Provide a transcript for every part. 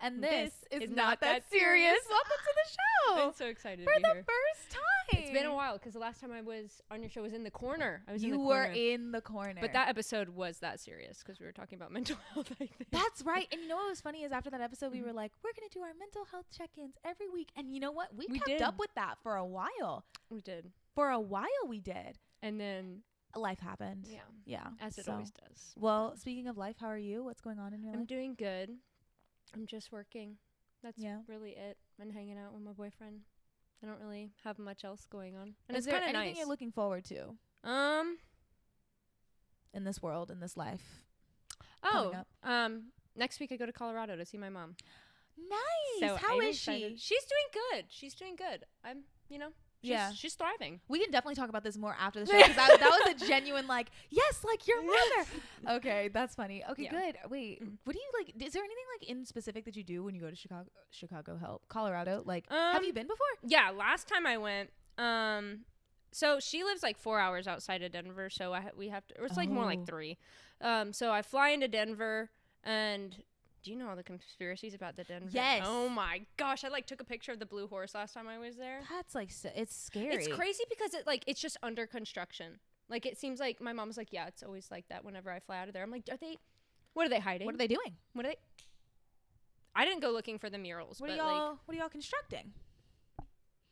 And this is Not That Serious. Welcome to the show. I'm so excited for to be the here. first time. It's been a while because the last time I was on your show was in the corner. You were in the corner. But that episode was that serious because we were talking about mental health, I think. That's right. And you know what was funny is after that episode, we were like, we're going to do our mental health check-ins every week. And you know what? We kept up with that for a while. We did. For a while we did. And then life happened. Yeah. As it always does. Well, speaking of life, how are you? What's going on in your life? I'm doing good. I'm just working. That's really it. And hanging out with my boyfriend. I don't really have much else going on. And is it's kind there of anything nice. you're looking forward to? In this world, in this life. Next week I go to Colorado to see my mom. Nice. So how is she? She's doing good. I'm, she's thriving. We can definitely talk about this more after the show because that was a genuine yes, your mother. Okay, that's funny. Okay, good. Wait, what do you like? Is there anything in specific that you do when you go to Colorado? Have you been before? Yeah, last time I went, so she lives 4 hours outside of Denver, so we have to. Or it's more like 3. So I fly into Denver, and do you know all the conspiracies about the Denver? Yes. Oh my gosh, I took a picture of the Blue Horse last time I was there. That's it's scary. It's crazy because it's just under construction. It seems like my mom's yeah, it's always like that whenever I fly out of there. I'm like, what are they hiding? What are they doing? I didn't go looking for the murals. What are y'all constructing?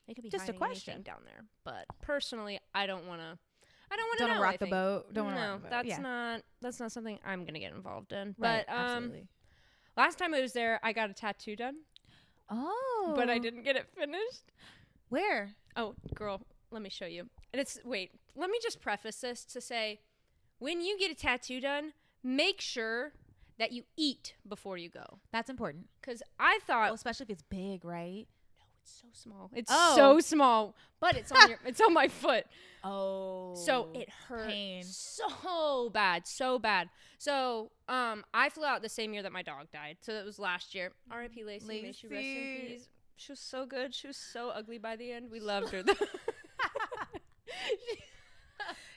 They could be just a question down there, but personally, I don't want to. Don't want to rock the boat. That's not something I'm gonna get involved in. Right, but absolutely. Last time I was there, I got a tattoo done. Oh, but I didn't get it finished. Where? Oh, girl, let me show you. And let me just preface this to say, when you get a tattoo done, make sure that you eat before you go. That's important. Because I thought, especially if it's big, right? It's so small. It's so small, but it's on it's on my foot. Oh. So it hurt so bad. So I flew out the same year that my dog died. So it was last year. R.I.P. Lacey. May she rest in peace. She was so good. She was so ugly by the end. We loved her.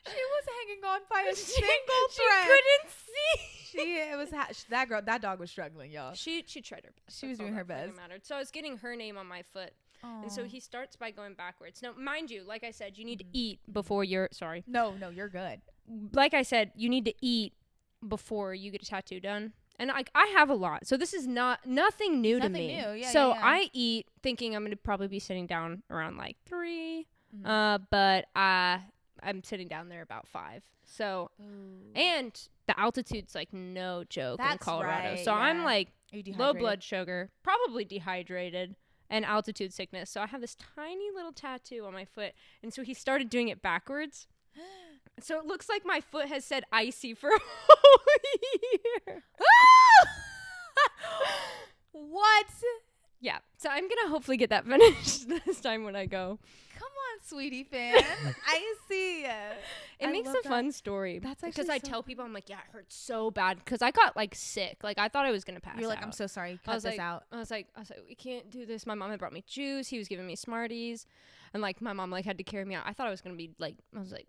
She was hanging on by a single thread. She couldn't see. That dog was struggling, y'all. She tried her best. She was doing her best. So I was getting her name on my foot. Aww. And so he starts by going backwards. Now, mind you, like I said, you need to eat before you're... Sorry. No, you're good. Like I said, you need to eat before you get a tattoo done. And I have a lot. So this is nothing new to me. Yeah, so I eat thinking I'm going to probably be sitting down around 3. But I'm sitting down there about 5. So, and the altitude's no joke in Colorado. Right, so I'm low blood sugar, probably dehydrated, and altitude sickness. So I have this tiny little tattoo on my foot. And so he started doing it backwards. So it looks like my foot has said icy for a whole year. What? Yeah. So I'm going to hopefully get that finished this time when I go. Come on, sweetie fan. I see. It makes a fun story. That's actually because I tell people, I'm yeah, it hurts so bad because I got sick. I thought I was gonna pass. You're out. I'm so sorry. Cut this out. I was like, we can't do this. My mom had brought me juice. He was giving me Smarties, and my mom had to carry me out. I thought I was gonna be I was like,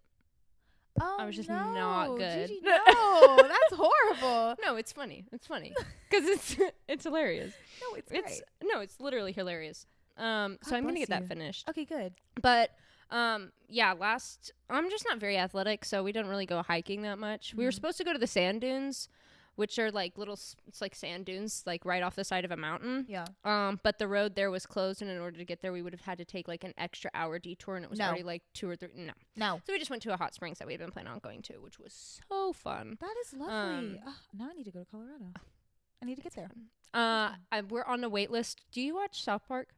oh, I was just not good. Gigi, no, that's horrible. No, it's funny. It's funny because it's hilarious. No, it's great. It's literally hilarious. So I'm gonna get that finished. Okay, good. But I'm just not very athletic, so we didn't really go hiking that much. We were supposed to go to the sand dunes, which are it's sand dunes right off the side of a mountain. Yeah. But the road there was closed, and in order to get there, we would have had to take an extra hour detour, and it was already 2 or 3. No. So we just went to a hot springs that we had been planning on going to, which was so fun. That is lovely. Now I need to go to Colorado. I need to get there. We're on the wait list. Do you watch South Park?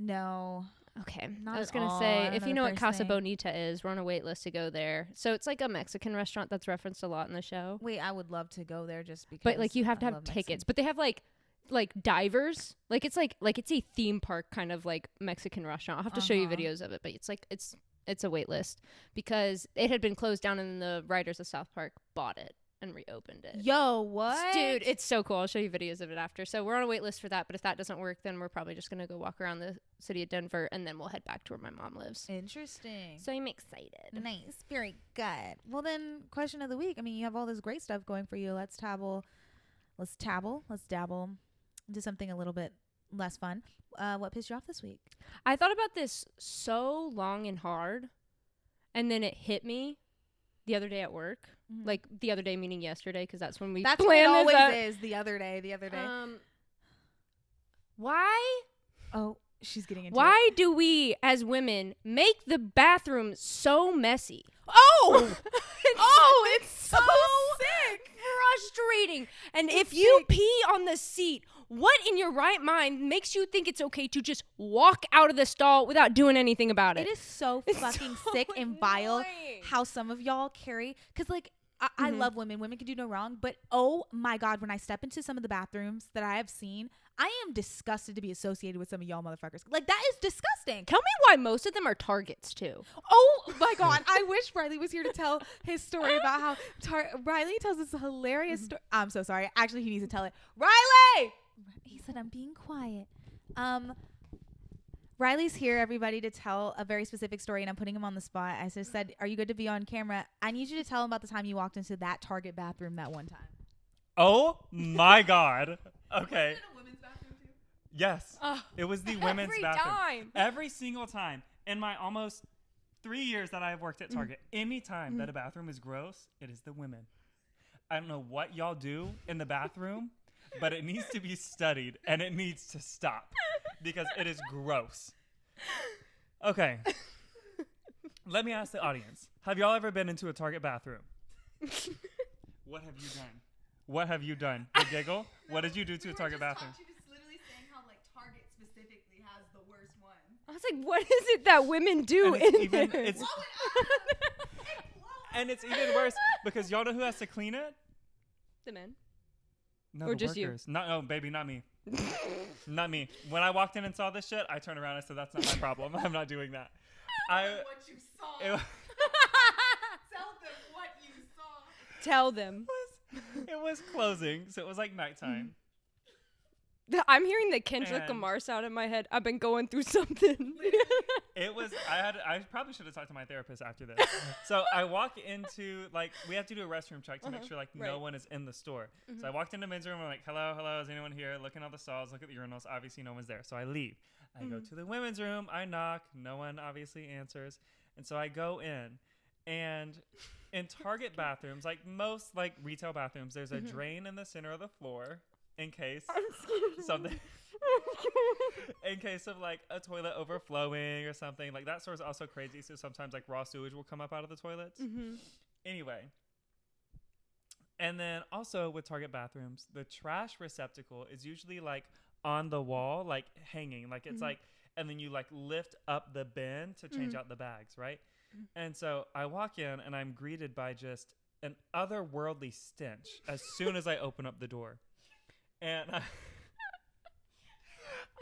No. Okay. I was going to say, if you know what Casa Bonita is, we're on a wait list to go there. So it's a Mexican restaurant that's referenced a lot in the show. Wait, I would love to go there just because. But you have to have tickets. Mexican. But they have divers. It's it's a theme park kind of Mexican restaurant. I'll have to show you videos of it, but it's a wait list because it had been closed down and the writers of South Park bought it and reopened it. Yo, what? Dude, it's so cool. I'll show you videos of it after. So we're on a wait list for that, but if that doesn't work, then we're probably just going to go walk around the city of Denver, and then we'll head back to where my mom lives. Interesting. So I'm excited. Nice. Very good. Well, then, question of the week. I mean, you have all this great stuff going for you. Let's dabble. into something a little bit less fun. What pissed you off this week? I thought about this so long and hard, and then it hit me the other day at work. Mm-hmm. Like the other day meaning yesterday, because that's when we That's what it planned always this out. is. The other day. Why? Oh, she's getting into Why it. do we as women make the bathroom so messy? Oh! It's so sick. Frustrating. And if you pee on the seat, what in your right mind makes you think it's okay to just walk out of the stall without doing anything about it? It is so fucking so sick and vile annoying. how some of y'all carry. Because, like, I love women. Women can do no wrong. But, oh, my God, when I step into some of the bathrooms that I have seen, I am disgusted to be associated with some of y'all motherfuckers. Like, that is disgusting. Tell me why most of them are targets, too. Oh, my God. I wish Riley was here to tell his story about how Riley tells this hilarious story. I'm so sorry. Actually, he needs to tell it. Riley! He said, I'm being quiet. Riley's here, everybody, to tell a very specific story, and I'm putting him on the spot. I just said, are you good to be on camera? I need you to tell him about the time you walked into that Target bathroom that one time. Oh, my God. Okay. Was it a women's bathroom, too? Yes. It was the women's bathroom. Time. Every single time in my almost 3 years that I've worked at Target, any time that a bathroom is gross, it is the women. I don't know what y'all do in the bathroom, but it needs to be studied, and it needs to stop because it is gross. Okay. Let me ask the audience. Have y'all ever been into a Target bathroom? What have you done? What have you done? The giggle? What did you do to a Target bathroom? She was literally saying how, like, Target specifically has the worst one. I was like, what is it that women do And it's in even- there? it's- And it's even worse because y'all know who has to clean it? the men. No, Or the just you? workers. No, baby, not me. Not me. When I walked in and saw this shit, I turned around and I said, that's not my problem. I'm not doing that. What you saw. It, Tell them what you saw. Tell them. it was closing, so it was like nighttime. I'm hearing the Kendrick And- Lamar sound in my head. I've been going through something. It was, I probably should have talked to my therapist after this. So I walk into, like, we have to do a restroom check to make sure, like, no right. one is in the store. So I walked into men's room, I'm like, hello, is anyone here? Look in all the stalls, look at the urinals, obviously no one's there. So I leave. I go to the women's room, I knock, no one obviously answers. And so I go in, and in Target bathrooms, like most, like, retail bathrooms, there's a drain in the center of the floor in case something... in case of like a toilet overflowing or something. Like that store's also crazy, so sometimes like raw sewage will come up out of the toilets. Anyway, and then also with Target bathrooms, the trash receptacle is usually like on the wall, like hanging, like it's like, and then you like lift up the bin to change out the bags, right? And so I walk in and I'm greeted by just an otherworldly stench as soon as I open up the door. And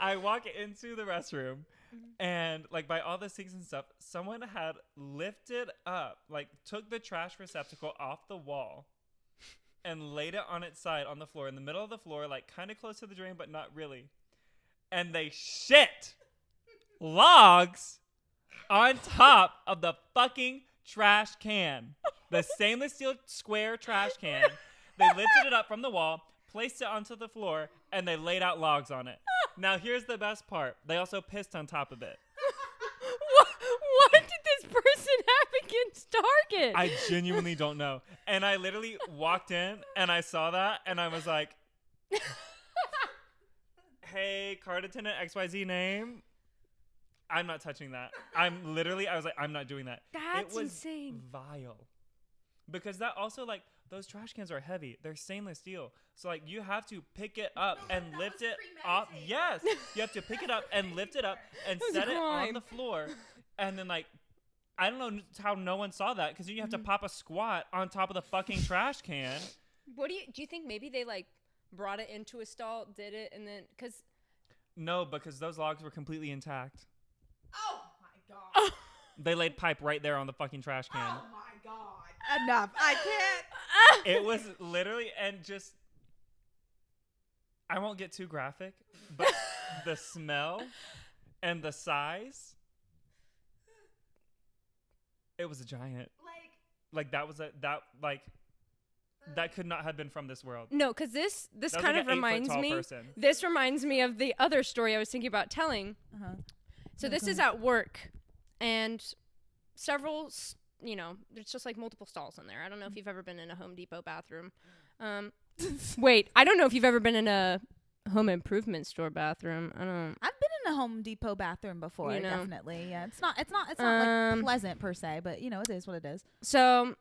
I walk into the restroom and like by all the sinks and stuff, someone had lifted up, like took the trash receptacle off the wall and laid it on its side on the floor, in the middle of the floor, like kind of close to the drain, but not really. And they shit logs on top of the fucking trash can. The stainless steel square trash can. They lifted it up from the wall, placed it onto the floor, and they laid out logs on it. Now, here's the best part. They also pissed on top of it. What did this person have against Target? I genuinely don't know. And I literally walked in, and I saw that, and I was like, hey, card attendant XYZ name, I'm not touching that. I was like, I'm not doing that. That's it was insane. Vile. Because that also, like, those trash cans are heavy. They're stainless steel. So, like, you have to pick it up and lift it off. Yes. You have to pick it up and lift it up and was set a it on crime. the floor. And then, like, I don't know how no one saw that because you have to pop a squat on top of the fucking trash can. What do you think maybe they like brought it into a stall, did it, and then because No, because those logs were completely intact. Oh, my God. They laid pipe right there on the fucking trash can. Oh, my God. Enough. I can't. It was literally, and just, I won't get too graphic, but the smell and the size, it was a giant. Like that was like, that could not have been from this world. No, because this That was kind like of an 8 foot reminds tall me. person. This reminds me of the other story I was thinking about telling. Uh-huh. So No, this go is ahead. at work, and several, there's just like multiple stalls in there. I don't know if you've ever been in a Home Depot bathroom. Wait, I don't know if you've ever been in a home improvement store bathroom. I don't. I've been in a Home Depot bathroom before, You know. definitely. Yeah, it's not like pleasant per se, but you know, it is what it is. So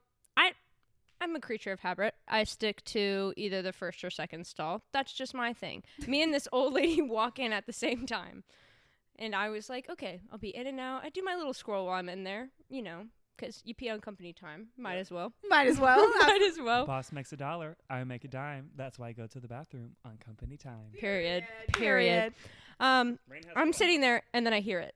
I'm a creature of habit. I stick to either the first or second stall. That's just my thing. Me and this old lady walk in at the same time. And I was like, okay, I'll be in and out. I do my little scroll while I'm in there, because you pee on company time. Might as well. Might as well. Might as well. Boss makes $1, I make a dime. That's why I go to the bathroom on company time. Period. Period. I'm Rain has sitting there, and then I hear it.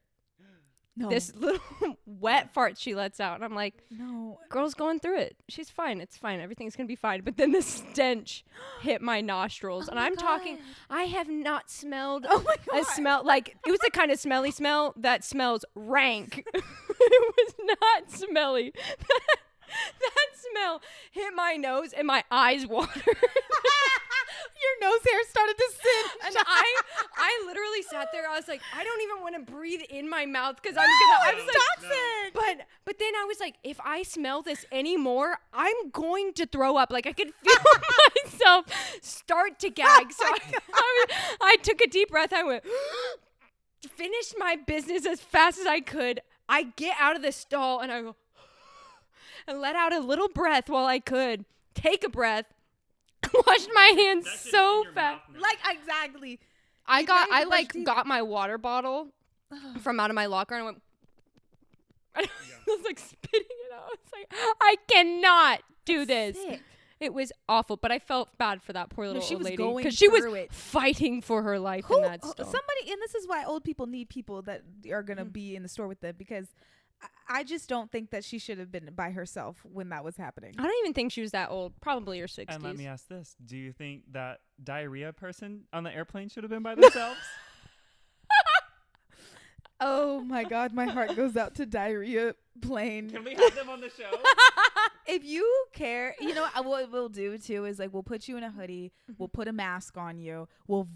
No. This little wet fart she lets out. And I'm like, No. girl's going through it. She's fine. It's fine. Everything's going to be fine. But then the stench hit my nostrils. and I'm talking, I have not smelled Oh my a God. smell. Like, it was the kind of smelly smell that smells rank. It was not smelly. That smell hit my nose and my eyes watered. Your nose hair started to singe. And I literally sat there. I was like, I don't even want to breathe in my mouth because I'm No, like, toxic. But then I was like, if I smell this anymore, I'm going to throw up. Like I could feel myself start to gag. So I took a deep breath. I went, finished my business as fast as I could. I get out of the stall and I go, and let out a little breath while I could. Take a breath. Washed my hands That shit's so in your fast. mouth now. Like exactly. I brush got my water bottle from out of my locker and I went. I was like spitting it out. I was like, I cannot do this. Sick. It was awful, but I felt bad for that poor No, little she old was lady going because she was through it. fighting for her life in that store. Somebody, and this is why old people need people that are gonna be in the store with them, because I just don't think that she should have been by herself when that was happening. I don't even think she was that old. Probably her 60s. And let me ask this. Do you think that diarrhea person on the airplane should have been by themselves? Oh my God, my heart goes out to diarrhea plane. Can we have them on the show? If you care, you know what we'll do too is like we'll put you in a hoodie, we'll put a mask on you, we'll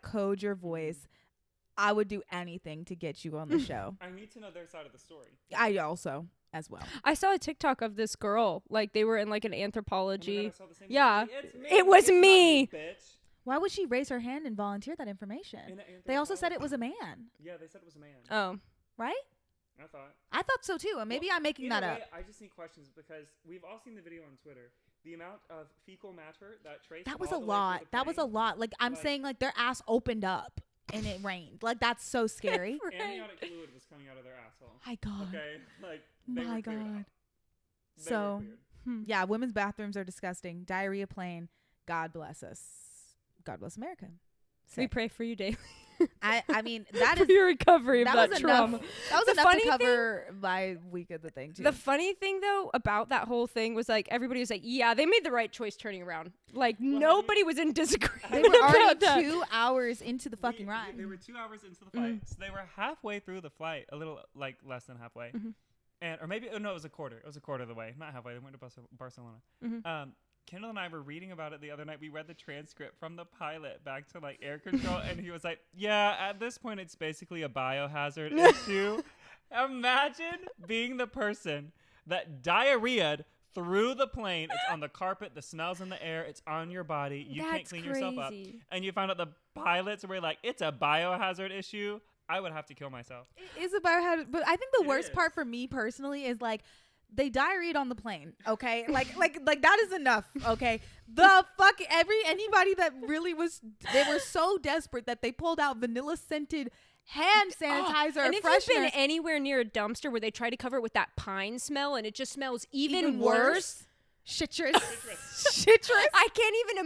code your voice. I would do anything to get you on the show. I need to know their side of the story. I also as well. I saw a TikTok of this girl. Like they were in like an anthropology. Oh my God, I saw the same Yeah. thing. It's me. It was It's not me. you, bitch. Why would she raise her hand and volunteer that information? They also said it was a man, Yeah, they said it was a man. Oh. right? I thought so too. And maybe Well, I'm making either that up. way, I just need questions because we've all seen the video on Twitter. The amount of fecal matter that traced That was all a the way through lot. the That was a plane. lot. Like I'm Like- saying, like their ass opened up and it rained. Like that's so scary. Amniotic fluid was coming out of their asshole. My God. Okay, like they My were cleared God. out. They were So cleared. yeah, women's bathrooms are disgusting. Diarrhea plane. God bless us. God bless America. We Sick. pray for you daily. I mean that for is your recovery of that was trauma. enough. That was The enough funny to cover my week of the thing too. The funny thing though about that whole thing was like everybody was like, yeah, they made the right choice turning around. Like Well, nobody was in disagreement they were about already that. 2 hours into the fucking ride. They were 2 hours into the flight, so they were halfway through the flight, a little like less than halfway, and or maybe no, it was a quarter. It was a quarter of the way, not halfway. They went to Barcelona. Kyndal and I were reading about it the other night. We read the transcript from the pilot back to like air control, and he was like, "Yeah, at this point, it's basically a biohazard issue." Imagine being the person that diarrheaed through the plane. It's on the carpet. The smell's in the air. It's on your body. You can't That's clean yourself up, crazy. and you found out the pilots were like, "It's a biohazard issue." I would have to kill myself. It is about how, but I think the It worst is. part for me personally is like they diarrheaed on the plane. Okay, like that is enough. Okay, the fuck anybody that really was, they were so desperate that they pulled out vanilla scented hand sanitizer. And or if you've been fresheners. anywhere near a dumpster where they try to cover it with that pine smell and it just smells even worse, Citrus. Citrus. I can't even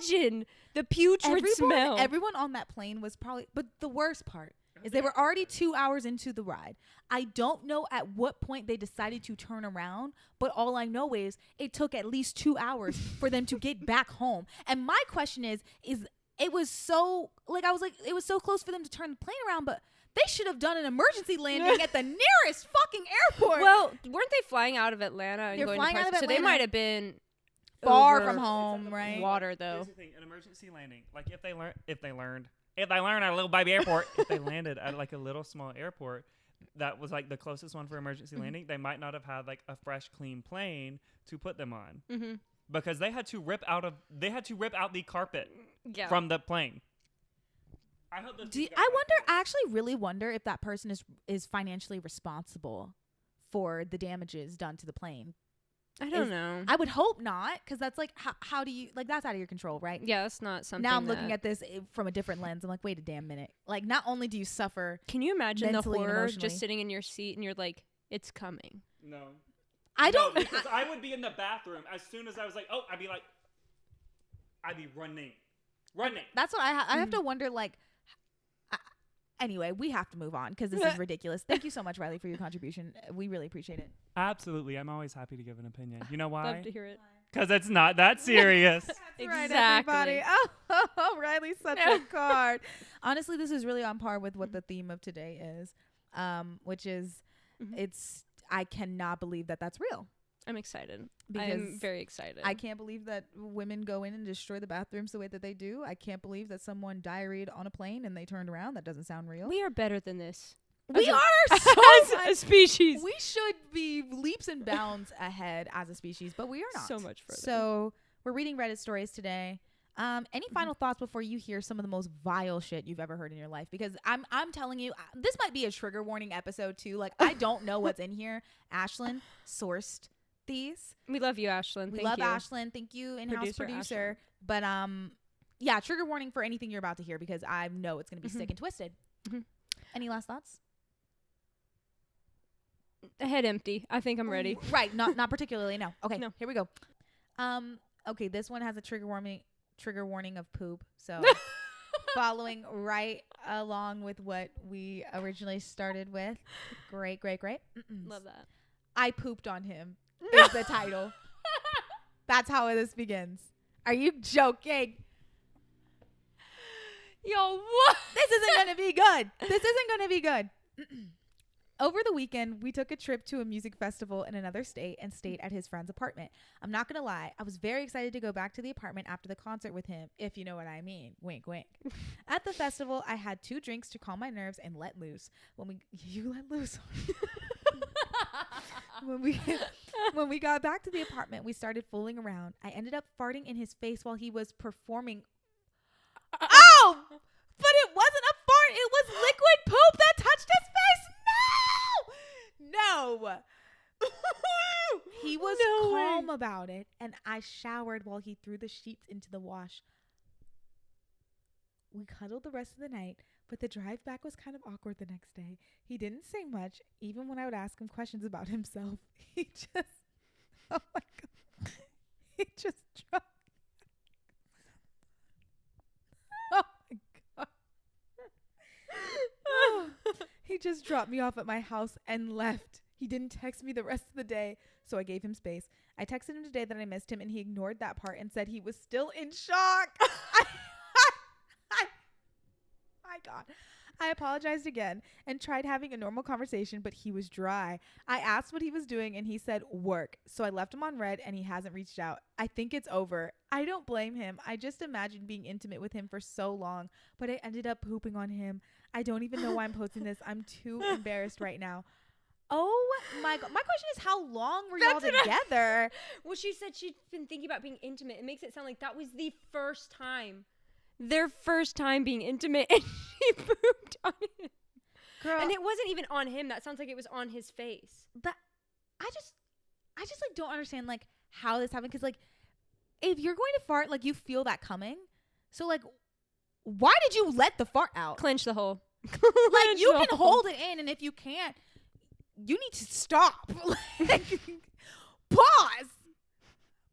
imagine the putrid smell. Everyone on that plane was probably, but the worst part is they were already 2 hours into the ride. I don't know at what point they decided to turn around, but all I know is it took at least 2 hours for them to get back home. And my question is it was so, like, I was like, it was so close for them to turn the plane around, but they should have done an emergency landing at the nearest fucking airport. Well, weren't they flying out of Atlanta and They're going flying to out Paris? of So they Atlanta. might have been far over from home, right? water though. Here's the thing, an emergency landing. Like if they learned at a little baby airport, if they landed at like a little small airport that was like the closest one for emergency landing, they might not have had like a fresh, clean plane to put them on because they had to rip out the carpet from the plane. I hope I actually really wonder if that person is financially responsible for the damages done to the plane. I don't know. I would hope not, because that's like, how do you, like, that's out of your control, right? Yeah, that's not something. Now I'm looking at this from a different lens. I'm like, wait a damn minute. Like, not only do you suffer. Can you imagine the horror just just sitting in your seat and you're like, it's coming? No. I don't. Because I would be in the bathroom as soon as I was like, oh, I'd be running. That's what I have to wonder, like, anyway, we have to move on because this is ridiculous. Thank you so much, Riley, for your contribution. We really appreciate it. Absolutely. I'm always happy to give an opinion. You know why? Love to hear it. Because it's not that serious. That's Exactly. right, everybody. Oh, Riley's such a card. Honestly, this is really on par with what the theme of today is, which is I cannot believe that that's real. I'm excited. I'm very excited. I can't believe that women go in and destroy the bathrooms the way that they do. I can't believe that someone diarrheaed on a plane and they turned around. That doesn't sound real. We are better than this. We are so as a species. We should be leaps and bounds ahead as a species, but we are not. So much further. So we're reading Reddit stories today. Any final thoughts before you hear some of the most vile shit you've ever heard in your life? Because I'm telling you, this might be a trigger warning episode too. Like, I don't know what's in here. Ashlyn sourced these. We love you, Ashlyn. We love Ashlyn. Thank you, in-house producer. But yeah, trigger warning for anything you're about to hear because I know it's gonna be sick and twisted. Any last thoughts? Head empty. I think I'm ready. Right. Not particularly. No. Okay. No. Here we go. Okay. This one has a trigger warning of poop. So following right along with what we originally started with. Great. Love that. I pooped on him is the title. That's how this begins. Are you joking? Yo, what? This isn't going to be good. Over the weekend, we took a trip to a music festival in another state and stayed at his friend's apartment. I'm not going to lie. I was very excited to go back to the apartment after the concert with him, if you know what I mean. Wink, wink. At the festival, I had 2 drinks to calm my nerves and let loose. You let loose. When we got back to the apartment, we started fooling around. I ended up farting in his face while he was performing. Oh! But it wasn't a fart. It was liquid poop that touched his face. No. He was calm about it, and I showered while he threw the sheets into the wash. We cuddled the rest of the night, but the drive back was kind of awkward the next day. He didn't say much, even when I would ask him questions about himself. He just, oh my God. He just dropped. Oh my God. Oh. He just dropped me off at my house and left. He didn't text me the rest of the day, so I gave him space. I texted him today that I missed him, and he ignored that part and said he was still in shock. My God. I apologized again and tried having a normal conversation, but he was dry. I asked what he was doing, and he said work. So I left him on red, and he hasn't reached out. I think it's over. I don't blame him. I just imagined being intimate with him for so long, but I ended up pooping on him. I don't even know why I'm posting this. I'm too embarrassed right now. Oh my God. My question is, how long were y'all together? Well, she said she'd been thinking about being intimate. It makes it sound like that was the first time. Their first time being intimate, and she pooped on him. Girl. And it wasn't even on him. That sounds like it was on his face. But I just like don't understand like how this happened. Cause like if you're going to fart, like you feel that coming. So like, why did you let the fart out? Clench the hole. Like you can hold it in, and if you can't, you need to stop. Like, pause.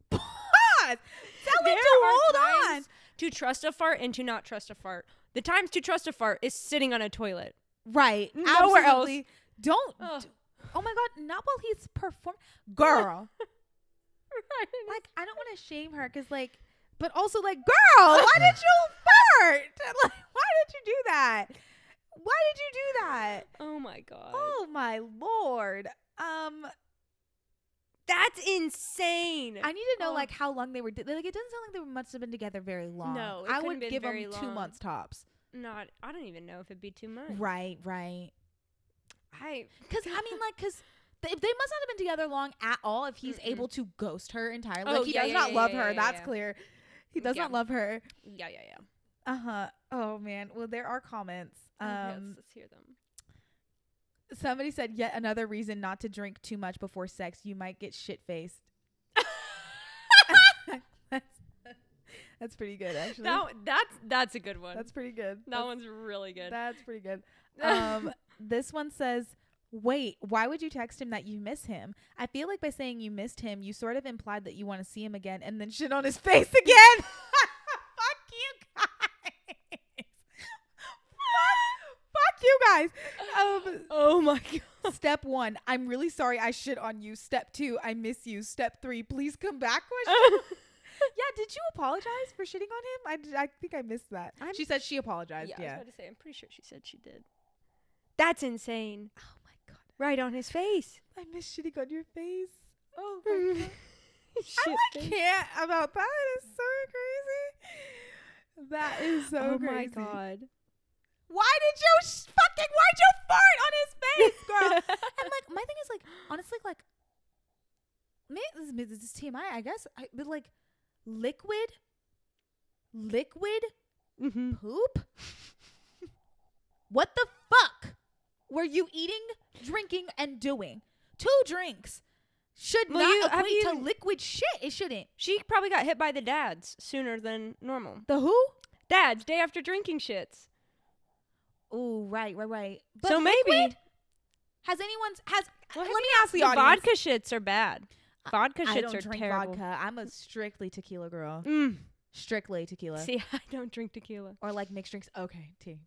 Tell me to hold on. To trust a fart and to not trust a fart. The times to trust a fart is sitting on a toilet. Right. Nowhere Absolutely. else. Don't. Oh my God. Not while he's performing. Girl. Right. Like, I don't want to shame her because, like, but also, like, girl, why did you fart? Like, why did you do that? Why did you do that? Oh my God. Oh my Lord. That's insane. I need to know like how long they were. Like it doesn't sound like they must have been together very long. No, it I couldn't would been give very them 2 long. months tops. Not. I don't even know if it'd be too much. Right. Because if they must not have been together long at all. If he's able to ghost her entirely, like he does not love her. That's clear. He does not love her. Yeah. Oh man. Well, there are comments. Yes, let's hear them. Somebody said yet another reason not to drink too much before sex. You might get shit faced. That's pretty good, actually. That's a good one. That's pretty good. That one's really good. That's pretty good. This one says, wait, why would you text him that you miss him? I feel like by saying you missed him, you sort of implied that you want to see him again and then shit on his face again. Fuck you guys. Fuck you guys. Oh my God. Step 1, I'm really sorry I shit on you. Step 2, I miss you. Step 3, please come back. Yeah, did you apologize for shitting on him? I think I missed that. She said she apologized. Yeah, I was about to say, I'm pretty sure she said she did. That's insane. Oh my God. Right on his face. I miss shitting on your face. Oh my God. I face. can't about that. It's so crazy. That is so crazy. Oh my God. Why'd you fart on his face, girl? And like, my thing is like, honestly, like, this is TMI, I guess. But like, liquid poop? What the fuck were you eating, drinking, and doing? 2 drinks should not equate to liquid shit. It shouldn't. She probably got hit by the dads sooner than normal. The who? Dads, day after drinking shits. Oh, right. But so liquid? maybe. Let me ask the audience. Vodka shits are bad. Vodka shits I don't are drink terrible. vodka. I'm a strictly tequila girl. Strictly tequila. See, I don't drink tequila. Or like mixed drinks. Okay. Tea.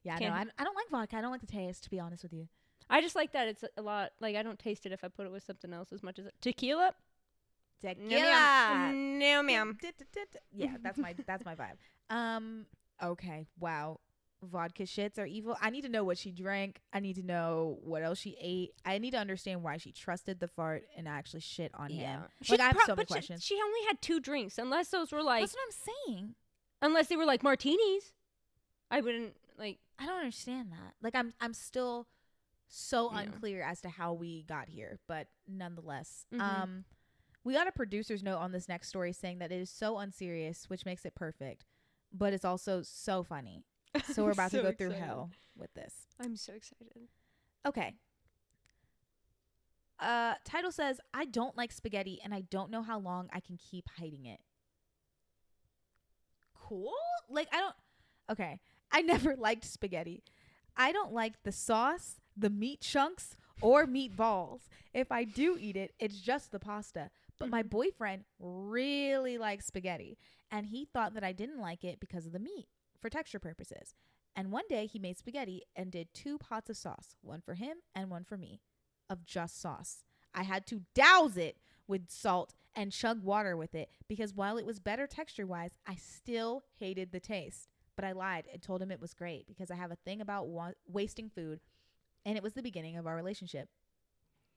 Yeah, no, I don't like vodka. I don't like the taste, to be honest with you. I just like that it's a lot, like I don't taste it if I put it with something else as much as tequila. Tequila. No, ma'am. Yeah, that's my vibe. Okay. Wow. Vodka shits are evil. I need to know what she drank. I need to know what else she ate. I need to understand why she trusted the fart and actually shit on him. Like, I have so many questions. She only had 2 drinks, unless those were like. That's what I'm saying. Unless they were like martinis, I wouldn't like. I don't understand that. Like, I'm still so unclear as to how we got here, but nonetheless, we got a producer's note on this next story saying that it is so unserious, which makes it perfect, but it's also so funny. So we're about to go through hell with this. I'm so excited. Okay. Title says, I don't like spaghetti and I don't know how long I can keep hiding it. Cool? Like, okay. I never liked spaghetti. I don't like the sauce, the meat chunks, or meatballs. If I do eat it, it's just the pasta. But my boyfriend really likes spaghetti, and he thought that I didn't like it because of the meat. For texture purposes. And one day he made spaghetti and did 2 pots of sauce, one for him and one for me, of just sauce. I had to douse it with salt and chug water with it because while it was better texture wise, I still hated the taste. But I lied and told him it was great because I have a thing about wasting food, and it was the beginning of our relationship.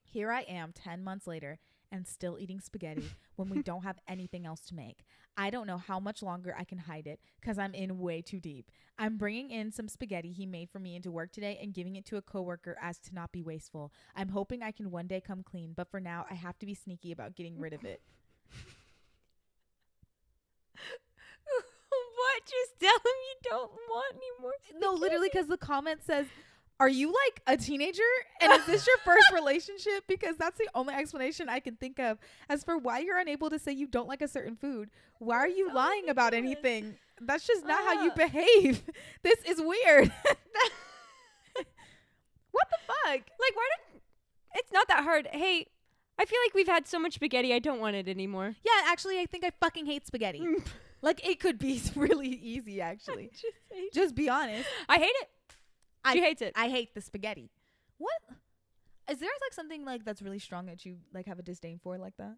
Here I am 10 months later and still eating spaghetti when we don't have anything else to make. I don't know how much longer I can hide it because I'm in way too deep. I'm bringing in some spaghetti he made for me into work today and giving it to a coworker as to not be wasteful. I'm hoping I can one day come clean, but for now I have to be sneaky about getting rid of it. What? Just tell him you don't want any more spaghetti. No, literally, because the comment says, are you like a teenager? And is this your first relationship? Because that's the only explanation I can think of. As for why you're unable to say you don't like a certain food, why are you lying about anything? That's just not how you behave. This is weird. What the fuck? Like, it's not that hard. Hey, I feel like we've had so much spaghetti, I don't want it anymore. Yeah, actually, I think I fucking hate spaghetti. Like, it could be really easy, actually. Just be honest. I hate it. She hates it. I hate the spaghetti. What? Is there like something like that's really strong that you like have a disdain for like that?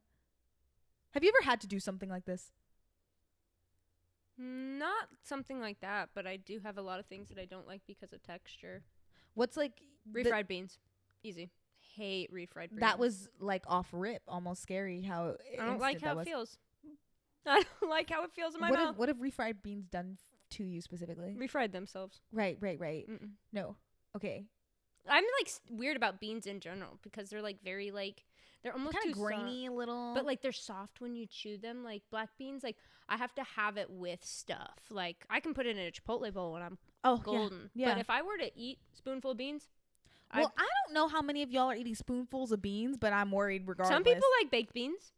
Have you ever had to do something like this? Not something like that, but I do have a lot of things that I don't like because of texture. What's like refried beans? Easy. hate refried beans. That was like off rip, almost scary. How I don't like how that it feels. I don't like how it feels in my mouth. What have refried beans done to you specifically? Refried themselves. Right. No. Okay. I'm like weird about beans in general because they're like very like they're almost Kind too of grainy a little. but like they're soft when you chew them. Like black beans, like I have to have it with stuff. Like I can put it in a Chipotle bowl when I'm golden. Yeah. But if I were to eat spoonful of beans, well, I don't know how many of y'all are eating spoonfuls of beans, but I'm worried regardless. Some people like baked beans.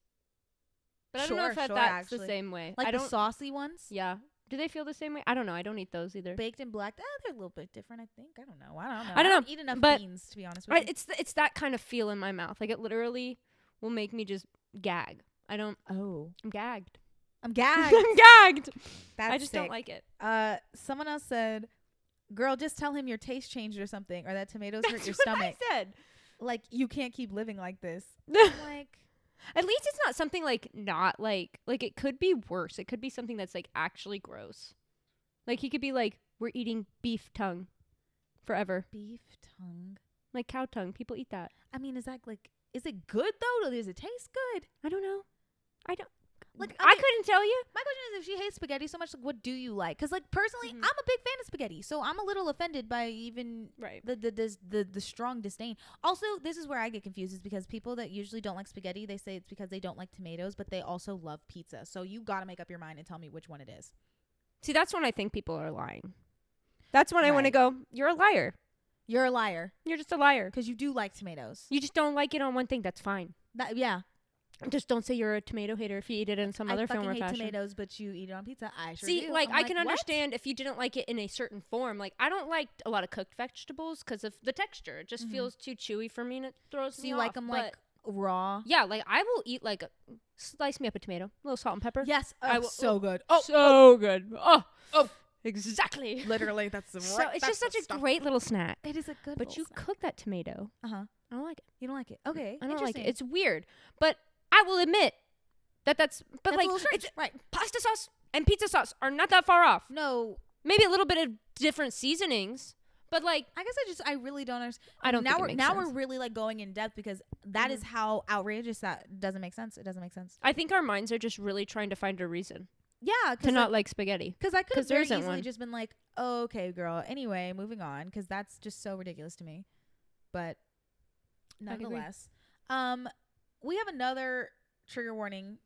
But I don't know if that's actually. the same way. Like the saucy ones? Yeah. Do they feel the same way? I don't know. I don't eat those either. Baked and black, they're a little bit different, I think. I don't know. I don't know. Eat enough but beans, to be honest with you. It's that kind of feel in my mouth. Like it literally will make me just gag. I'm gagged. I'm gagged. I'm gagged. That's I just don't sick. like it. Someone else said, girl, just tell him your taste changed or something, or that tomatoes hurt your That's what stomach. I said. Like, you can't keep living like this. I'm like, at least it's not something like not like it could be worse. It could be something that's like actually gross. Like he could be like, we're eating beef tongue forever. Beef tongue? Like cow tongue. People eat that. I mean, is it good though? Does it taste good? I don't know. I don't. Like, I couldn't tell you. My question is, if she hates spaghetti so much, like, what do you like? Because, like, personally, Mm-hmm. I'm a big fan of spaghetti, so I'm a little offended by even the strong disdain. Also, this is where I get confused, is because people that usually don't like spaghetti, they say it's because they don't like tomatoes, but they also love pizza. So you gotta make up your mind and tell me which one it is. See, that's when I think people are lying. That's when I want to go, you're a liar. You're a liar. You're just a liar. Because you do like tomatoes. You just don't like it on one thing. That's fine. Yeah. Just don't say you're a tomato hater if you eat it in some other film or fashion. I fucking hate tomatoes, but you eat it on pizza. I sure See, do. like, I can what? understand if you didn't like it in a certain form. Like, I don't like a lot of cooked vegetables because of the texture. It just feels too chewy for me and it throws me off. So you like them, like, raw? Yeah, like, I will eat, like, slice me up a tomato, a little salt and pepper. Yes. I will. So good. So good. Oh. Exactly. Literally, that's the So it's just such a great little snack. It is a good But you cook that tomato. Uh-huh. I don't like it. You don't like it? Okay. I don't like it. It's weird. But I will admit that's like, it's right. Pasta sauce and pizza sauce are not that far off. No. Maybe a little bit of different seasonings, but like I guess I really don't understand. I don't now think it makes now sense. we're really like going in depth because that is how outrageous that doesn't make sense. It doesn't make sense. I think our minds are just really trying to find a reason. Yeah, to not like spaghetti. Because I could have very easily one. just been like, oh, okay, girl. Anyway, moving on, because that's just so ridiculous to me. But nonetheless, we have another trigger warning.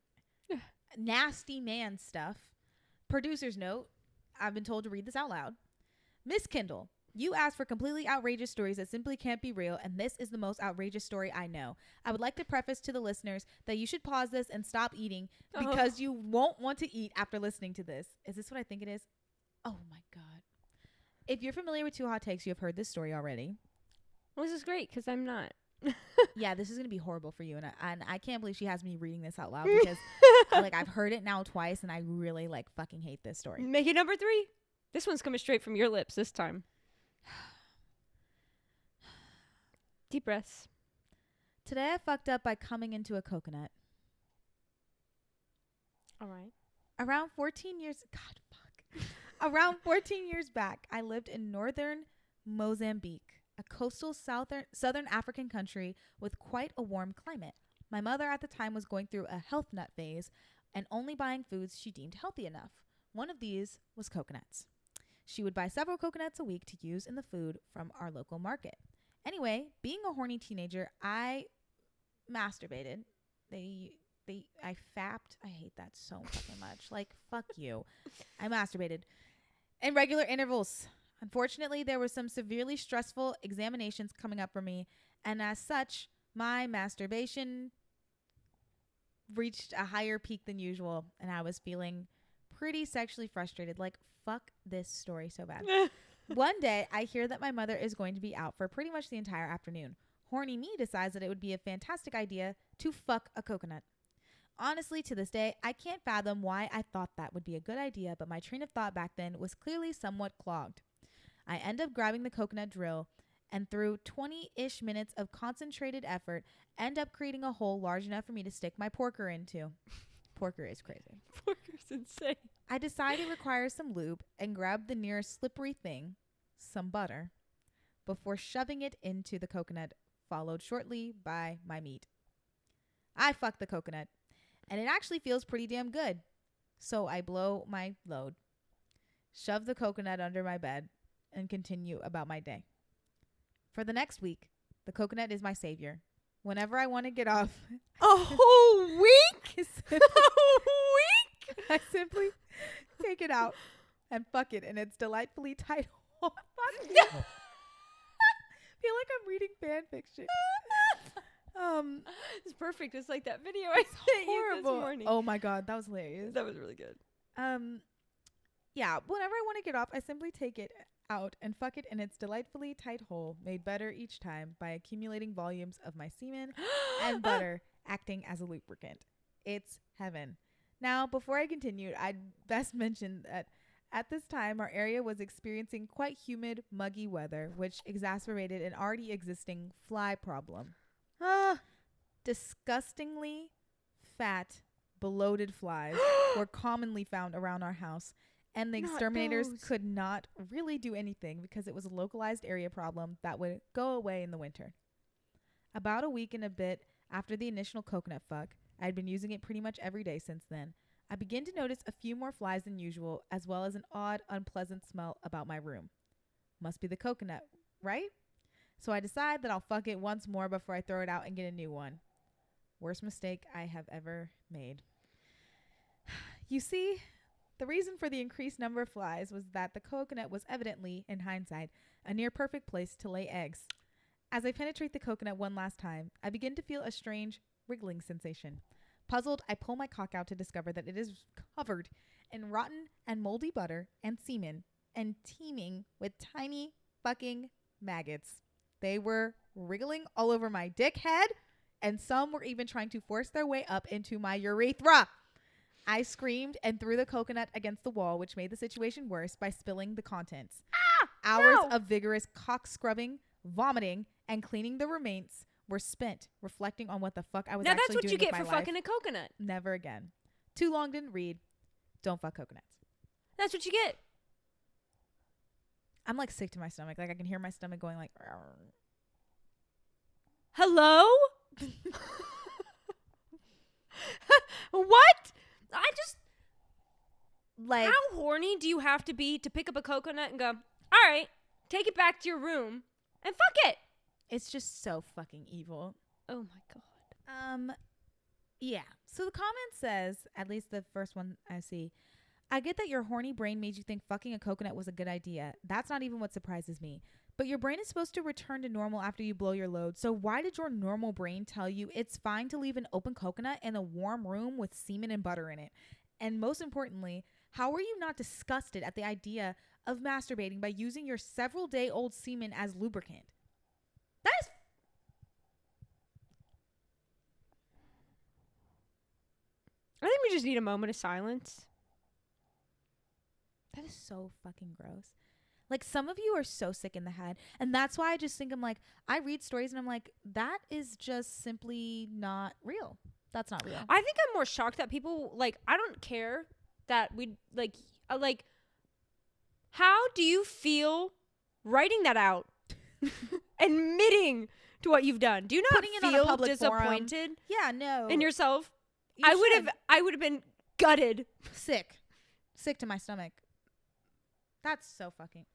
Nasty man stuff. Producer's note. I've been told to read this out loud. Miss Kyndal, you asked for completely outrageous stories that simply can't be real, and this is the most outrageous story I know. I would like to preface to the listeners that you should pause this and stop eating because you won't want to eat after listening to this. Is this what I think it is? Oh my God. If you're familiar with Two Hot Takes, you have heard this story already. Well, this is great because I'm not. Yeah, this is going to be horrible for you. And I can't believe she has me reading this out loud because like I've heard it now twice and I really like fucking hate this story. Make it number 3. This one's coming straight from your lips this time. Deep breaths. Today I fucked up by coming into a coconut. All right. Around 14 years back, I lived in northern Mozambique, a coastal southern African country with quite a warm climate. My mother at the time was going through a health nut phase and only buying foods she deemed healthy enough. One of these was coconuts. She would buy several coconuts a week to use in the food from our local market. Anyway, being a horny teenager, I masturbated. I fapped. I hate that so fucking much. Like, fuck you. I masturbated in regular intervals. Unfortunately, there were some severely stressful examinations coming up for me, and as such, my masturbation reached a higher peak than usual, and I was feeling pretty sexually frustrated. Like, fuck this story so bad. One day, I hear that my mother is going to be out for pretty much the entire afternoon. Horny me decides that it would be a fantastic idea to fuck a coconut. Honestly, to this day, I can't fathom why I thought that would be a good idea, but my train of thought back then was clearly somewhat clogged. I end up grabbing the coconut drill, and through 20-ish minutes of concentrated effort, end up creating a hole large enough for me to stick my porker into. Porker is crazy. Porker's insane. I decide it requires some lube and grab the nearest slippery thing, some butter, before shoving it into the coconut followed shortly by my meat. I fuck the coconut, and it actually feels pretty damn good. So I blow my load, shove the coconut under my bed, and continue about my day. For the next week, the coconut is my savior. Whenever I want to get off, A whole week? I simply take it out and fuck it in its delightfully tight hole. Fuck yeah. Feel like I'm reading fan fiction. It's perfect. It's like that video I sent you this morning. Oh my god, that was hilarious. That was really good. Yeah, whenever I want to get off, I simply take it out and fuck it in its delightfully tight hole, made better each time by accumulating volumes of my semen and butter acting as a lubricant. It's heaven. Now, before I continue, I'd best mention that at this time, our area was experiencing quite humid, muggy weather, which exacerbated an already existing fly problem. Disgustingly fat, bloated flies were commonly found around our house, and the exterminators could not really do anything because it was a localized area problem that would go away in the winter. About a week and a bit after the initial coconut fuck, I had been using it pretty much every day since then. I began to notice a few more flies than usual, as well as an odd, unpleasant smell about my room. Must be the coconut, right? So I decide that I'll fuck it once more before I throw it out and get a new one. Worst mistake I have ever made. You see, the reason for the increased number of flies was that the coconut was evidently, in hindsight, a near perfect place to lay eggs. As I penetrate the coconut one last time, I begin to feel a strange wriggling sensation. Puzzled, I pull my cock out to discover that it is covered in rotten and moldy butter and semen and teeming with tiny fucking maggots. They were wriggling all over my dick head, and some were even trying to force their way up into my urethra. I screamed and threw the coconut against the wall, which made the situation worse by spilling the contents. Hours of vigorous cock scrubbing, vomiting, and cleaning the remains were spent reflecting on what the fuck I was actually doing with my life. Now that's what you get for fucking a coconut. Never again. Too long didn't read. Don't fuck coconuts. That's what you get. I'm like sick to my stomach. Like I can hear my stomach going like. Hello? What? I just like. How horny do you have to be to pick up a coconut and go, all right, take it back to your room and fuck it? It's just so fucking evil. Oh my god. Yeah. So the comment says, at least the first one I see, I get that your horny brain made you think fucking a coconut was a good idea. That's not even what surprises me. But your brain is supposed to return to normal after you blow your load. So why did your normal brain tell you it's fine to leave an open coconut in a warm room with semen and butter in it? And most importantly, how are you not disgusted at the idea of masturbating by using your several-day-old semen as lubricant? That is... I think we just need a moment of silence. That is so fucking gross. Like, some of you are so sick in the head. And that's why I just think, I'm like, I read stories and I'm like, that is just simply not real. That's not real. I think I'm more shocked that people, like, I don't care that we, like, how do you feel writing that out? Admitting to what you've done. Do you not feel disappointed? Yeah, no. In yourself? I would have been gutted. Sick to my stomach. That's so fucking...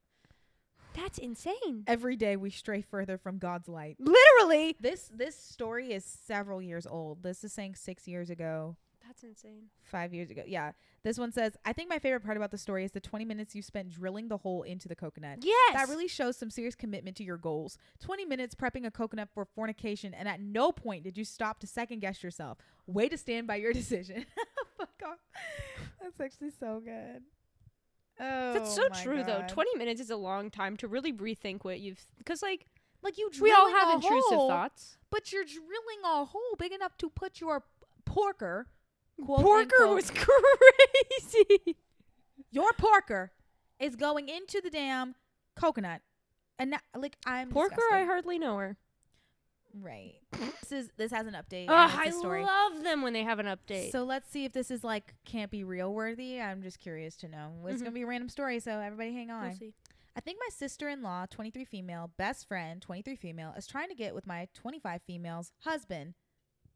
That's insane. Every day we stray further from God's light. Literally. This story is several years old. This is saying 6 years ago. That's insane. 5 years ago. Yeah. This one says, I think my favorite part about the story is the 20 minutes you spent drilling the hole into the coconut. Yes. That really shows some serious commitment to your goals. 20 minutes prepping a coconut for fornication, and at no point did you stop to second guess yourself. Way to stand by your decision. Fuck off. That's actually so good. Oh, that's so true, God. though. 20 minutes is a long time to really rethink what you've... Because, like we all have intrusive thoughts. But you're drilling a hole big enough to put your porker... Porker was crazy. Your porker is going into the damn coconut. And I'm Porker, disgusted. I hardly know her. Right. This has an update. I love them when they have an update. So let's see if this is like can't be real worthy. I'm just curious to know. It's gonna be a random story, so everybody hang on. We'll see. I think my sister-in-law, 23 female, best friend, 23 female, is trying to get with my 25 female's husband,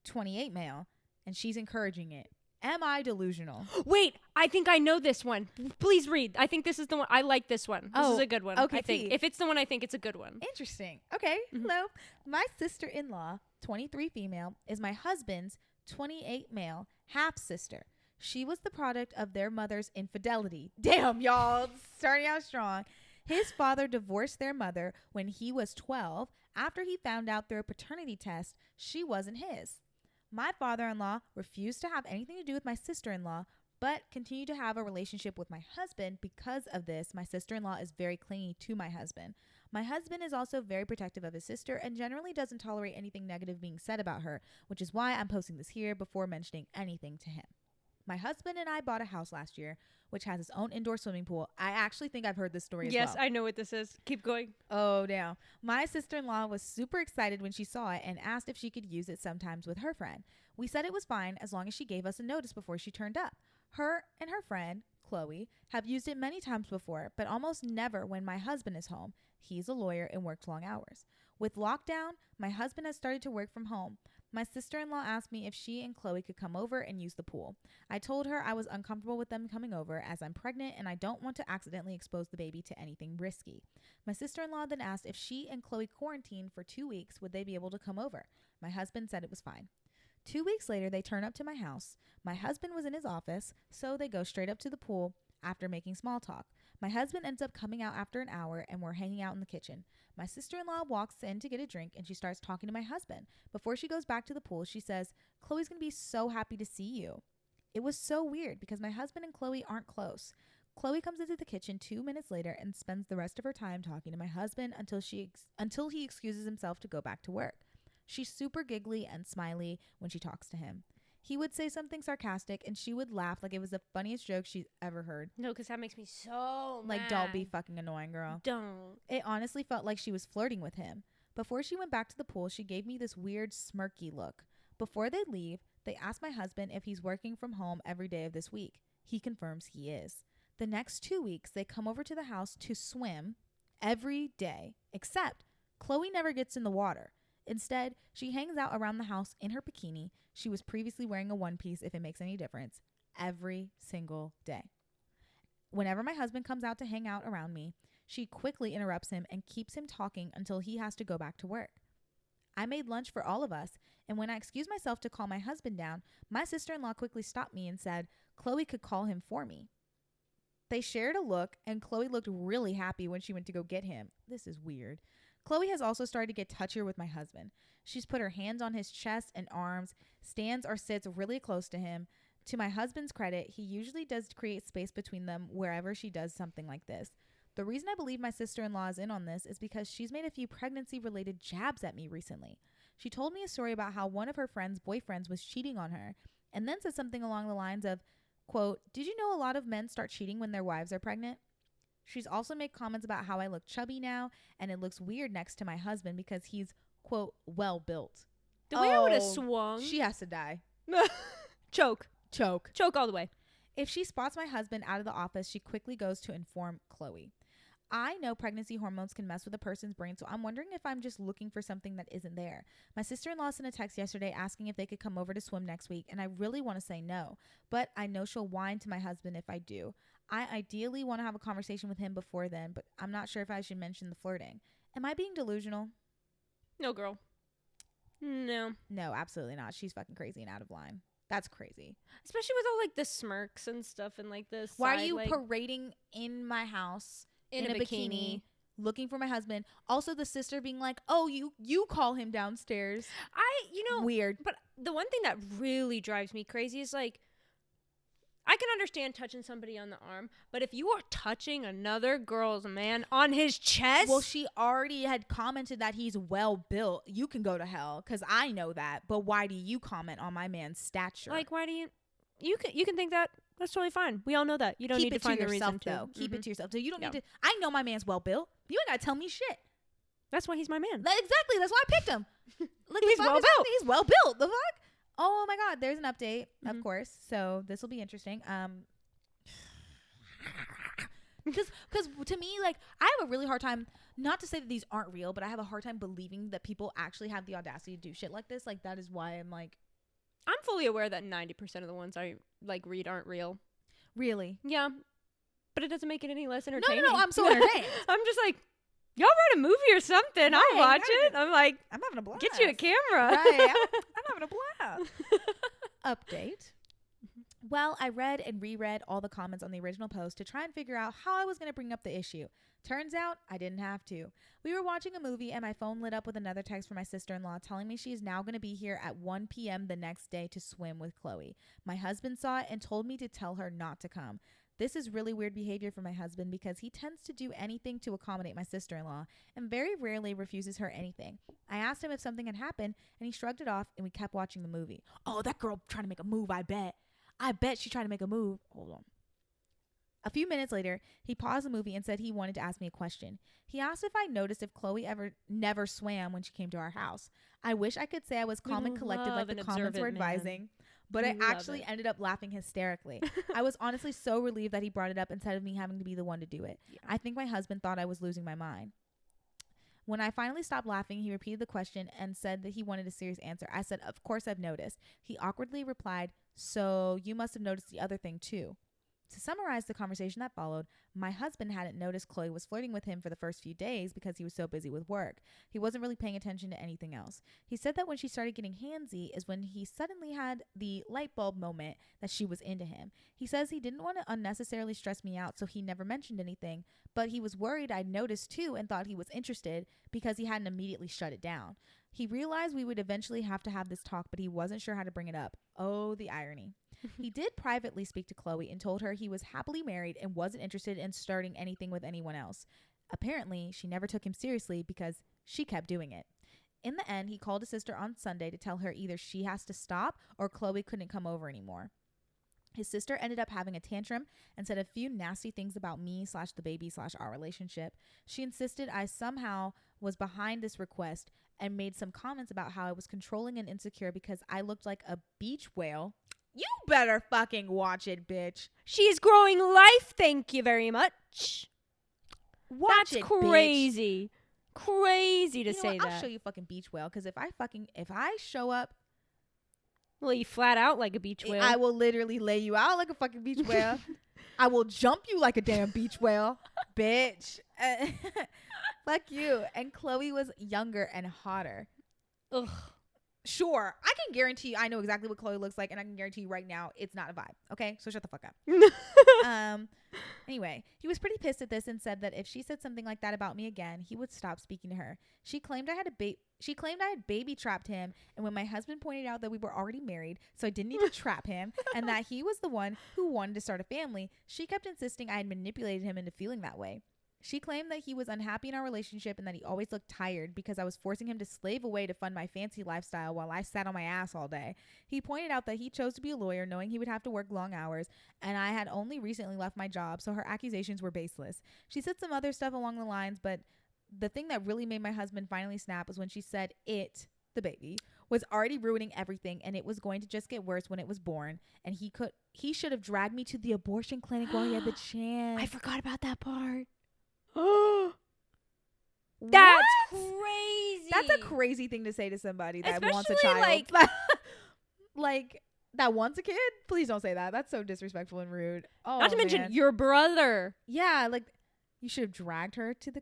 28 male, and she's encouraging it. Am I delusional? Wait, I think I know this one. Please read. I think this is the one. I like this one. This is a good one. Okay, I think. If it's the one, I think it's a good one. Interesting. Okay. Hello. My sister-in-law, 23 female, is my husband's 28 male half-sister. She was the product of their mother's infidelity. Damn, y'all. Starting out strong. His father divorced their mother when he was 12 after he found out through a paternity test she wasn't his. My father-in-law refused to have anything to do with my sister-in-law, but continued to have a relationship with my husband. Because of this, my sister-in-law is very clingy to my husband. My husband is also very protective of his sister and generally doesn't tolerate anything negative being said about her, which is why I'm posting this here before mentioning anything to him. My husband and I bought a house last year, which has its own indoor swimming pool. I actually think I've heard this story as well. Yes, I know what this is. Keep going. Oh, damn. My sister-in-law was super excited when she saw it and asked if she could use it sometimes with her friend. We said it was fine as long as she gave us a notice before she turned up. Her and her friend, Chloe, have used it many times before, but almost never when my husband is home. He's a lawyer and works long hours. With lockdown, my husband has started to work from home. My sister-in-law asked me if she and Chloe could come over and use the pool. I told her I was uncomfortable with them coming over as I'm pregnant and I don't want to accidentally expose the baby to anything risky. My sister-in-law then asked if she and Chloe quarantined for 2 weeks, would they be able to come over? My husband said it was fine. 2 weeks later, they turn up to my house. My husband was in his office, so they go straight up to the pool after making small talk. My husband ends up coming out after an hour and we're hanging out in the kitchen. My sister-in-law walks in to get a drink and she starts talking to my husband. Before she goes back to the pool, she says, "Chloe's going to be so happy to see you." It was so weird because my husband and Chloe aren't close. Chloe comes into the kitchen 2 minutes later and spends the rest of her time talking to my husband until he excuses himself to go back to work. She's super giggly and smiley when she talks to him. He would say something sarcastic and she would laugh like it was the funniest joke she's ever heard. No, because that makes me so mad. Like, don't be fucking annoying, girl. Don't. It honestly felt like she was flirting with him. Before she went back to the pool, she gave me this weird smirky look. Before they leave, they asked my husband if he's working from home every day of this week. He confirms he is. The next 2 weeks, they come over to the house to swim every day, except Chloe never gets in the water. Instead, she hangs out around the house in her bikini. She was previously wearing a one piece, if it makes any difference, every single day. Whenever my husband comes out to hang out around me, she quickly interrupts him and keeps him talking until he has to go back to work. I made lunch for all of us, and when I excused myself to call my husband down, my sister-in-law quickly stopped me and said Chloe could call him for me. They shared a look, and Chloe looked really happy when she went to go get him. This is weird. Chloe has also started to get touchier with my husband. She's put her hands on his chest and arms, stands or sits really close to him. To my husband's credit, he usually does create space between them wherever she does something like this. The reason I believe my sister-in-law is in on this is because she's made a few pregnancy-related jabs at me recently. She told me a story about how one of her friend's boyfriends was cheating on her, and then said something along the lines of, quote, "Did you know a lot of men start cheating when their wives are pregnant?" She's also made comments about how I look chubby now, and it looks weird next to my husband because he's, quote, well built. The way I would have swung. She has to die. Choke all the way. If she spots my husband out of the office, she quickly goes to inform Chloe. I know pregnancy hormones can mess with a person's brain, so I'm wondering if I'm just looking for something that isn't there. My sister-in-law sent a text yesterday asking if they could come over to swim next week, and I really want to say no, but I know she'll whine to my husband if I do. I ideally want to have a conversation with him before then, but I'm not sure if I should mention the flirting. Am I being delusional? No, girl. No. No, absolutely not. She's fucking crazy and out of line. That's crazy. Especially with all like the smirks and stuff and like this. Why are you parading in my house in a bikini looking for my husband? Also, the sister being like, "Oh, you call him downstairs." Weird. But the one thing that really drives me crazy is like, I can understand touching somebody on the arm, but if you are touching another girl's man on his chest. Well, she already had commented that he's well built. You can go to hell because I know that. But why do you comment on my man's stature? Like, why do you can think that? That's totally fine. We all know that. You don't need to find the reason to. Though. Keep it to yourself. So you don't need to. I know my man's well built. You ain't got to tell me shit. That's why he's my man. Exactly. That's why I picked him. Like, he's well built. He's well built. The fuck? Oh my God, there's an update, of course. So this will be interesting. Because to me, like, I have a really hard time, not to say that these aren't real, but I have a hard time believing that people actually have the audacity to do shit like this. Like, that is why I'm like, I'm fully aware that 90% of the ones I like read aren't real. really? Yeah. But it doesn't make it any less No, entertaining. I'm so entertained. I'm just like, y'all write a movie or something. Right, I'll watch it. I'm like, I'm having a blast. get you a camera. Right. I'm having a blast. Update. Well, I read and reread all the comments on the original post to try and figure out how I was going to bring up the issue. Turns out I didn't have to. We were watching a movie and my phone lit up with another text from my sister-in-law telling me she is now going to be here at 1 p.m. the next day to swim with Chloe. My husband saw it and told me to tell her not to come. This is really weird behavior for my husband because he tends to do anything to accommodate my sister-in-law and very rarely refuses her anything. I asked him if something had happened and he shrugged it off and we kept watching the movie. Oh, that girl trying to make a move, I bet she tried to make a move. Hold on. A few minutes later, he paused the movie and said he wanted to ask me a question. He asked if I noticed if Chloe never swam when she came to our house. I wish I could say I was calm and collected like the comments were advising, but I actually ended up laughing hysterically. I was honestly so relieved that he brought it up instead of me having to be the one to do it. Yeah. I think my husband thought I was losing my mind. When I finally stopped laughing, he repeated the question and said that he wanted a serious answer. I said, of course I've noticed. He awkwardly replied, so you must have noticed the other thing too. To summarize the conversation that followed, my husband hadn't noticed Chloe was flirting with him for the first few days because he was so busy with work. He wasn't really paying attention to anything else. He said that when she started getting handsy is when he suddenly had the light bulb moment that she was into him. He says he didn't want to unnecessarily stress me out, so he never mentioned anything, but he was worried I'd noticed too and thought he was interested because he hadn't immediately shut it down. He realized we would eventually have to have this talk, but he wasn't sure how to bring it up. Oh, the irony. He did privately speak to Chloe and told her he was happily married and wasn't interested in starting anything with anyone else. Apparently, she never took him seriously because she kept doing it. In the end, he called his sister on Sunday to tell her either she has to stop or Chloe couldn't come over anymore. His sister ended up having a tantrum and said a few nasty things about me / the baby / our relationship. She insisted I somehow was behind this request and made some comments about how I was controlling and insecure because I looked like a beach whale. You better fucking watch it, bitch. She's growing life, thank you very much. That's crazy. Bitch. Crazy to say that. I'll show you fucking beach whale because if I show up, lay you flat out like a beach whale. I will literally lay you out like a fucking beach whale. I will jump you like a damn beach whale, bitch. Fuck you. And Chloe was younger and hotter. Ugh. Sure, I can guarantee you I know exactly what Chloe looks like, and I can guarantee you right now it's not a vibe. Okay, so shut the fuck up. Anyway, he was pretty pissed at this and said that if she said something like that about me again, he would stop speaking to her. She claimed I had baby trapped him, and when my husband pointed out that we were already married, so I didn't need to trap him, and that he was the one who wanted to start a family, she kept insisting I had manipulated him into feeling that way. She claimed that he was unhappy in our relationship and that he always looked tired because I was forcing him to slave away to fund my fancy lifestyle while I sat on my ass all day. He pointed out that he chose to be a lawyer knowing he would have to work long hours, and I had only recently left my job, so her accusations were baseless. She said some other stuff along the lines, but the thing that really made my husband finally snap was when she said the baby, was already ruining everything and it was going to just get worse when it was born, and he should have dragged me to the abortion clinic while he had the chance. I forgot about that part. That's crazy. That's a crazy thing to say to somebody that wants a Especially, child. Like that wants a kid. Please don't say that. That's so disrespectful and rude. Oh, not to mention your brother. Yeah, like you should have dragged her to the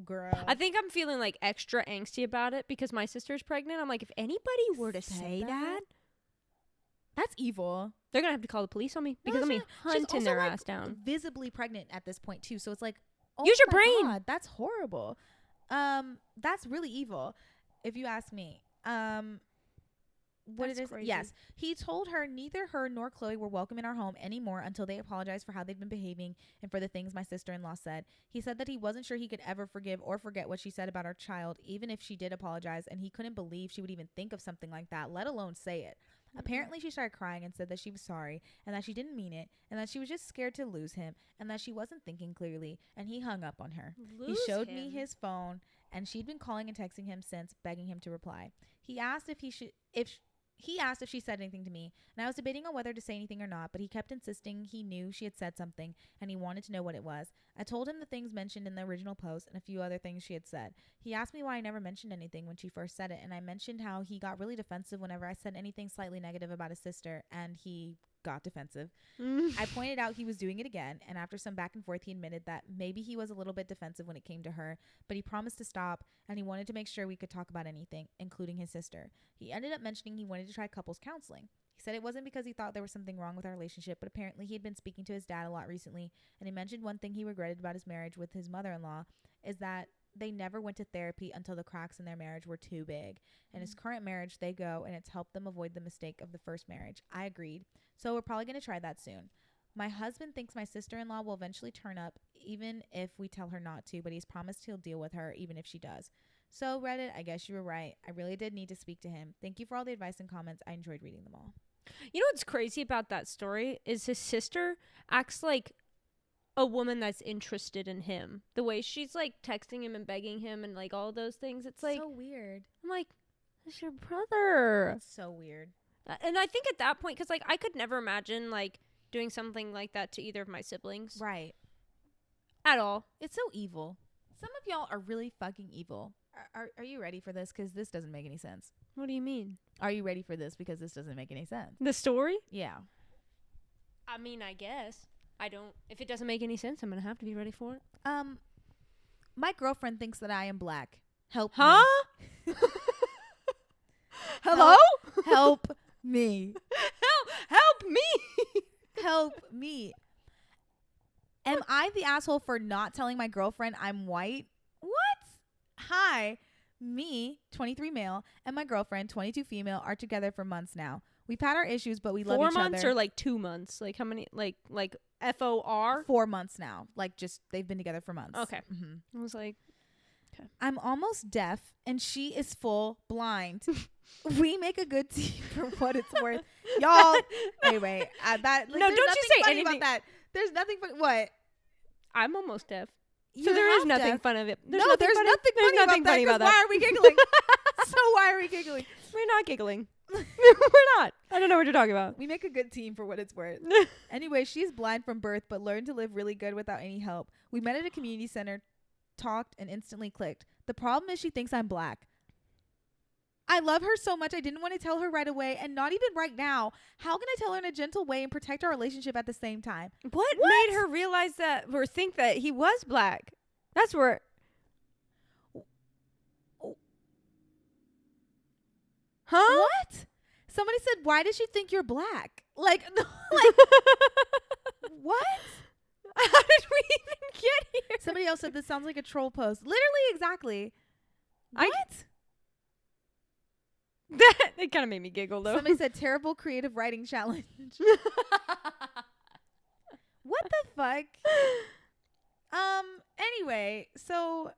girl. I think I'm feeling like extra angsty about it because my sister's pregnant. I'm like, if anybody were to say that, that's evil. They're gonna have to call the police on me because I'm hunting their ass down. Visibly pregnant at this point too, so it's like, oh, use your brain. God, that's horrible. That's really evil, if you ask me. What it is? Crazy. Yes, he told her neither her nor Chloe were welcome in our home anymore until they apologized for how they've been behaving and for the things my sister-in-law said. He said that he wasn't sure he could ever forgive or forget what she said about our child, even if she did apologize, and he couldn't believe she would even think of something like that, let alone say it. Apparently, she started crying and said that she was sorry and that she didn't mean it and that she was just scared to lose him and that she wasn't thinking clearly, and he hung up on her. He showed me his phone, and she'd been calling and texting him since, begging him to reply. He asked if He asked if she said anything to me, and I was debating on whether to say anything or not, but he kept insisting he knew she had said something, and he wanted to know what it was. I told him the things mentioned in the original post and a few other things she had said. He asked me why I never mentioned anything when she first said it, and I mentioned how he got really defensive whenever I said anything slightly negative about his sister, and he got defensive. I pointed out he was doing it again, and after some back and forth, he admitted that maybe he was a little bit defensive when it came to her, but he promised to stop, and he wanted to make sure we could talk about anything, including his sister. He ended up mentioning he wanted to try couples counseling. He said it wasn't because he thought there was something wrong with our relationship, but apparently he had been speaking to his dad a lot recently, and he mentioned one thing he regretted about his marriage with his mother-in-law is that they never went to therapy until the cracks in their marriage were too big. In his current marriage, they go, and it's helped them avoid the mistake of the first marriage. I agreed. So we're probably going to try that soon. My husband thinks my sister-in-law will eventually turn up, even if we tell her not to, but he's promised he'll deal with her even if she does. So Reddit, I guess you were right. I really did need to speak to him. Thank you for all the advice and comments. I enjoyed reading them all. You know what's crazy about that story is his sister acts like a woman that's interested in him. The way she's like texting him and begging him and like all those things. It's like so weird. I'm like, it's your brother. It's so weird. And I think at that point, because like I could never imagine like doing something like that to either of my siblings. Right. At all. It's so evil. Some of y'all are really fucking evil. Are you ready for this? Because this doesn't make any sense. What do you mean? Are you ready for this? Because this doesn't make any sense. The story? Yeah. I mean, I guess. I don't. If it doesn't make any sense, I'm gonna have to be ready for it. My girlfriend thinks that I am black. Help Huh? me. Hello? Help me. Help me. Help me. Am I the asshole for not telling my girlfriend I'm white? What? Hi. Me, 23 male, and my girlfriend, 22 female, are together for months now. We've had our issues, but we love each other. 4 months or like 2 months? Like how many? Like FOR? 4 months now. Like just they've been together for months. Okay. Mm-hmm. I was like, okay. I'm almost deaf, and she is full blind. We make a good team for what it's worth, y'all. Anyway, that like, no, don't you say funny anything about that. There's nothing funny. What? I'm almost deaf. You So there is have nothing deaf. fun of it. There's nothing funny about that. Why are we giggling? So why are we giggling? We're not giggling. We're not. I don't know what you're talking about. We make a good team for what it's worth. Anyway, she's blind from birth, but learned to live really good without any help. We met at a community center, talked, and instantly clicked. The problem is she thinks I'm black. I love her so much I didn't want to tell her right away, and not even right now. How can I tell her in a gentle way and protect our relationship at the same time? What made her realize that or think that he was black? That's where. Huh? What? Somebody said, "Why does she think you're black?" Like, like what? How did we even get here? Somebody else said this sounds like a troll post. Literally, exactly. What? That it kind of made me giggle though. Somebody said terrible creative writing challenge. What the fuck? Anyway, so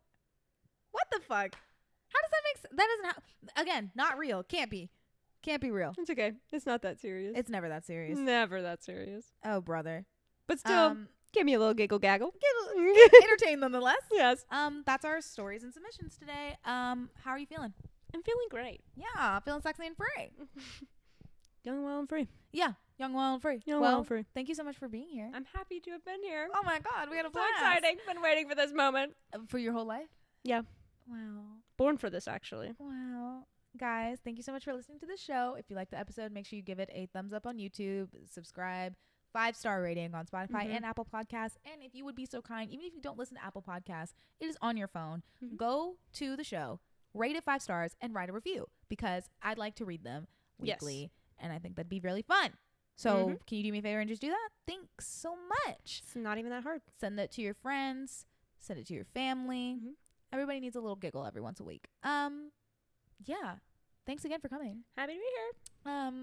what the fuck? How does that make sense? That doesn't again, not real. Can't be real. It's okay. It's not that serious. It's never that serious. Never that serious. Oh, brother. But still, give me a little giggle gaggle. Entertained nonetheless. Yes. That's our stories and submissions today. How are you feeling? I'm feeling great. Yeah, feeling sexy and free. Young, wild, and free. Yeah, young, wild, and free. Young, well, wild, and free. Thank you so much for being here. I'm happy to have been here. Oh my God, we had a So blast. exciting. Been waiting for this moment. For your whole life? Yeah. Wow. Born for this, actually. Wow. Guys, thank you so much for listening to the show. If you liked the episode, make sure you give it a thumbs up on YouTube, subscribe, 5-star rating on Spotify and Apple Podcasts. And if you would be so kind, even if you don't listen to Apple Podcasts, it is on your phone. Go to the show, rate it 5 stars, and write a review because I'd like to read them weekly. Yes. And I think that'd be really fun. So can you do me a favor and just do that? Thanks so much. It's not even that hard. Send it to your friends. Send it to your family. Everybody needs a little giggle every once a week. Yeah. Thanks again for coming. Happy to be here.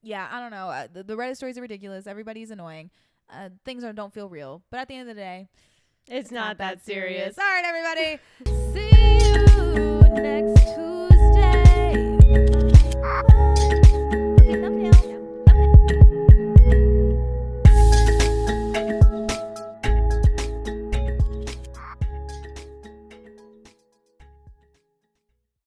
Yeah, I don't know. The Reddit stories are ridiculous. Everybody's annoying. Things don't feel real. But at the end of the day, it's not that serious. All right, everybody. See you next week.